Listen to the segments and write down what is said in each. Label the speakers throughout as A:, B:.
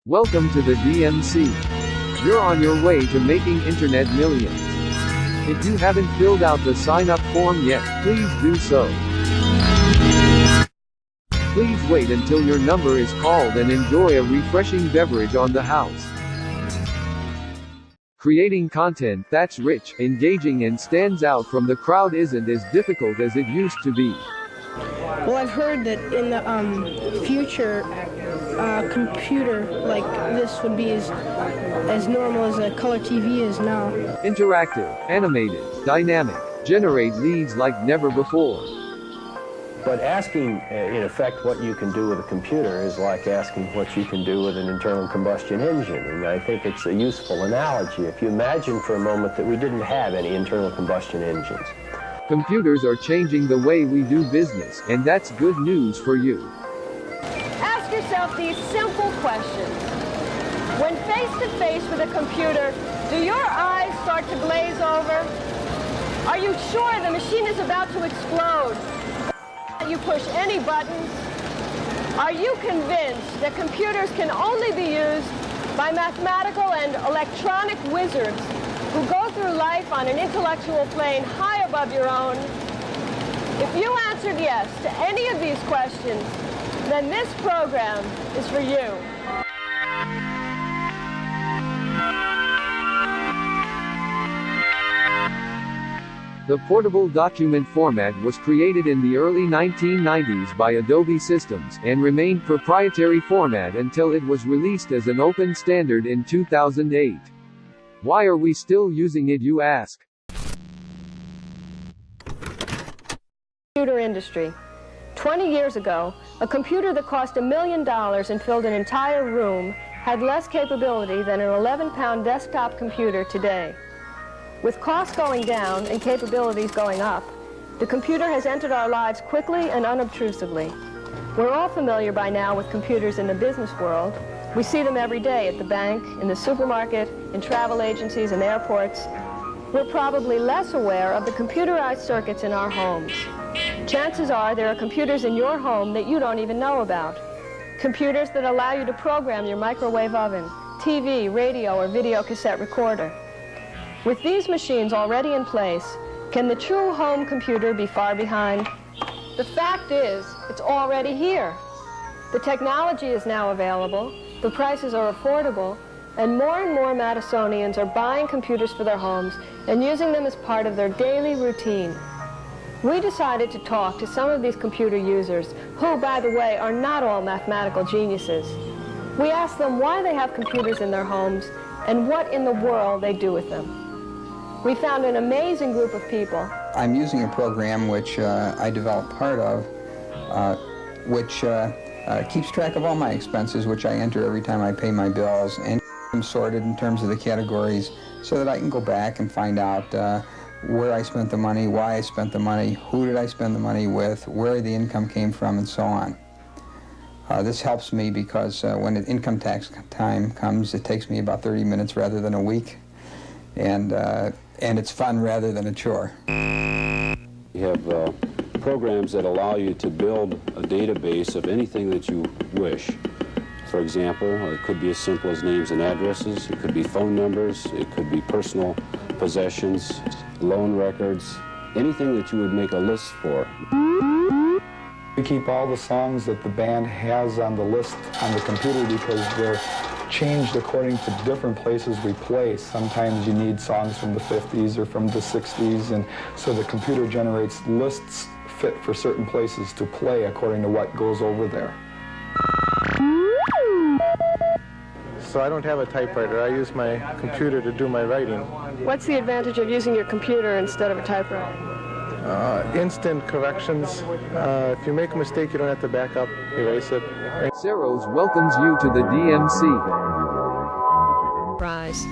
A: Welcome to the DMC. You're on your way to making internet millions. If you haven't filled out the sign-up form yet, please do so. Please wait until your number is called and enjoy a refreshing beverage on the house. Creating content that's rich, engaging and stands out from the crowd isn't as difficult as it used to be.
B: Well, I've heard that in the future, computer like this would be as normal as a color TV is now.
A: Interactive, animated, dynamic, generate leads like never before.
C: But asking, in effect, what you can do with a computer is like asking what you can do with an internal combustion engine. And I think it's a useful analogy. If you imagine for a moment that we didn't have any internal combustion engines.
A: Computers are changing the way we do business, and that's good news for you.
D: Ask yourself these simple questions. When face to face with a computer, do your eyes start to glaze over? Are you sure the machine is about to explode? You push any buttons? Are you convinced that computers can only be used by mathematical and electronic wizards who go through life on an intellectual plane high above your own? If you answered yes to any of these questions, then this program is for you.
A: The portable document format was created in the early 1990s by Adobe Systems, and remained proprietary format until it was released as an open standard in 2008. Why are we still using it, you ask?
D: Computer industry. 20 years ago, a computer that cost $1 million and filled an entire room had less capability than an 11-pound desktop computer today. With costs going down and capabilities going up, the computer has entered our lives quickly and unobtrusively. We're all familiar by now with computers in the business world. We see them every day at the bank, in the supermarket, in travel agencies and airports. We're probably less aware of the computerized circuits in our homes. Chances are there are computers in your home that you don't even know about. Computers that allow you to program your microwave oven, TV, radio, or video cassette recorder. With these machines already in place, can the true home computer be far behind? The fact is, it's already here. The technology is now available, the prices are affordable, and more Madisonians are buying computers for their homes and using them as part of their daily routine. We decided to talk to some of these computer users, who, by the way, are not all mathematical geniuses. We asked them why they have computers in their homes and what in the world they do with them. We found an amazing group of people.
E: I'm using a program which I developed part of, which keeps track of all my expenses, which I enter every time I pay my bills, and I'm sorted in terms of the categories so that I can go back and find out where I spent the money, why I spent the money, who did I spend the money with, where the income came from, and so on. This helps me because when income tax time comes, it takes me about 30 minutes rather than a week. And it's fun rather than a chore.
F: We have programs that allow you to build a database of anything that you wish. For example, it could be as simple as names and addresses, it could be phone numbers, it could be personal possessions, loan records, anything that you would make a list for.
G: We keep all the songs that the band has on the list on the computer because they're changed according to different places we play. Sometimes you need songs from the 50s or from the 60s, and so the computer generates lists fit for certain places to play according to what goes over there.
H: So I don't have a typewriter. I use my computer to do my writing.
D: What's the advantage of using your computer instead of a typewriter?
H: Instant corrections. If you make a mistake, you don't have to back up, erase it.
A: Saros welcomes you to the DMC.
D: Prize.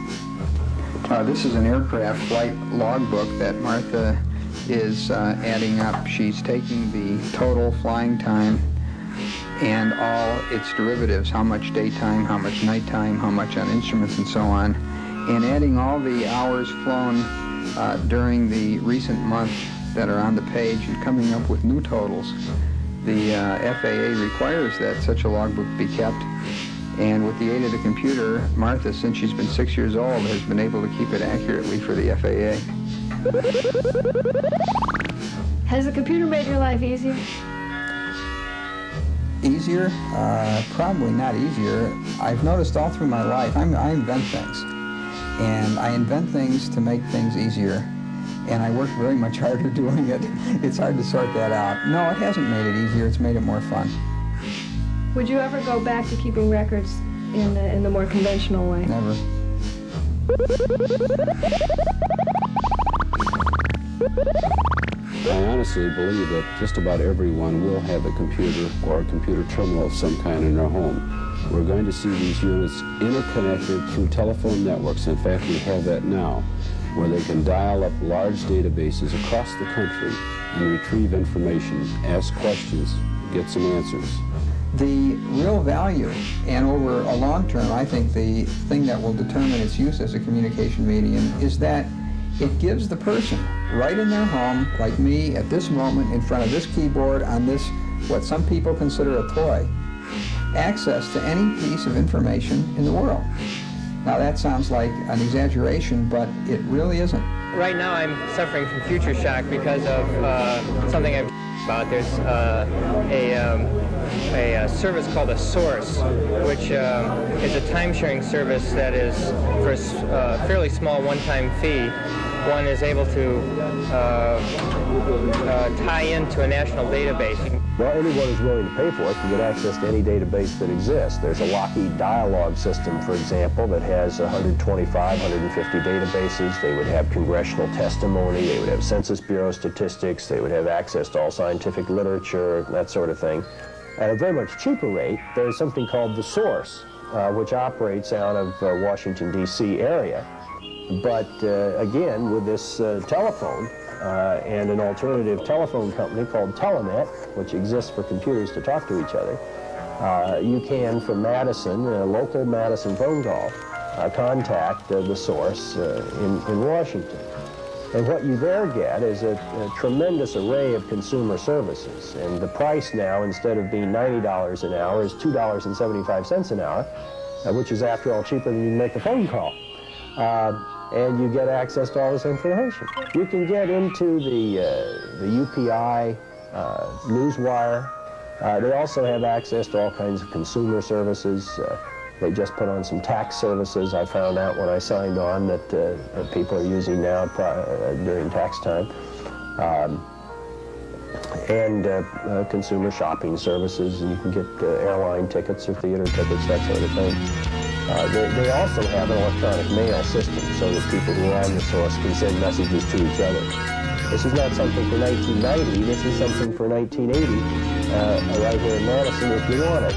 E: This is an aircraft flight logbook that Martha is adding up. She's taking the total flying time and all its derivatives, how much daytime, how much nighttime, how much on instruments, and so on, and adding all the hours flown during the recent month that are on the page and coming up with new totals. The FAA requires that such a logbook be kept, And with the aid of the computer, Martha, since she's been 6 years old, has been able to keep it accurately for the FAA.
D: Has the computer made your life easier?
E: Easier? Probably not easier. I've noticed all through my life, I invent things. And I invent things to make things easier. And I work very much harder doing it. It's hard to sort that out. No, it hasn't made it easier. It's made it more fun.
D: Would you ever go back to keeping records in the more conventional way?
E: Never.
F: I honestly believe that just about everyone will have a computer or a computer terminal of some kind in their home. We're going to see these units interconnected through telephone networks. In fact, we have that now, where they can dial up large databases across the country and retrieve information, ask questions, get some answers.
E: The real value, and over a long term, I think the thing that will determine its use as a communication medium is that it gives the person right in their home, like me at this moment, in front of this keyboard on this, what some people consider a toy, access to any piece of information in the world. Now that sounds like an exaggeration, but it really isn't.
I: Right now I'm suffering from future shock because of something I've about. There's a service called a source, which is a time-sharing service that is for a fairly small one-time fee. One is able to tie into a national database.
C: Well, anyone who's willing to pay for it can get access to any database that exists. There's a Lockheed dialogue system, for example, that has 125, 150 databases. They would have congressional testimony, they would have Census Bureau statistics, they would have access to all scientific literature, that sort of thing. At a very much cheaper rate, there's something called the Source, which operates out of Washington, D.C. area. But again, with this telephone and an alternative telephone company called Telenet, which exists for computers to talk to each other, you can, from Madison, a local Madison phone call, contact the Source in Washington. And what you there get is a tremendous array of consumer services. And the price now, instead of being $90 an hour, is $2.75 an hour, which is, after all, cheaper than you make a phone call. And you get access to all this information. You can get into the UPI, Newswire. They also have access to all kinds of consumer services. They just put on some tax services. I found out when I signed on that people are using now during tax time. And consumer shopping services, and you can get airline tickets or theater tickets, that sort of thing. They also have an electronic mail system so that people who are on the Source can send messages to each other. This is not something for 1990, this is something for 1980, right here in Madison if you want it.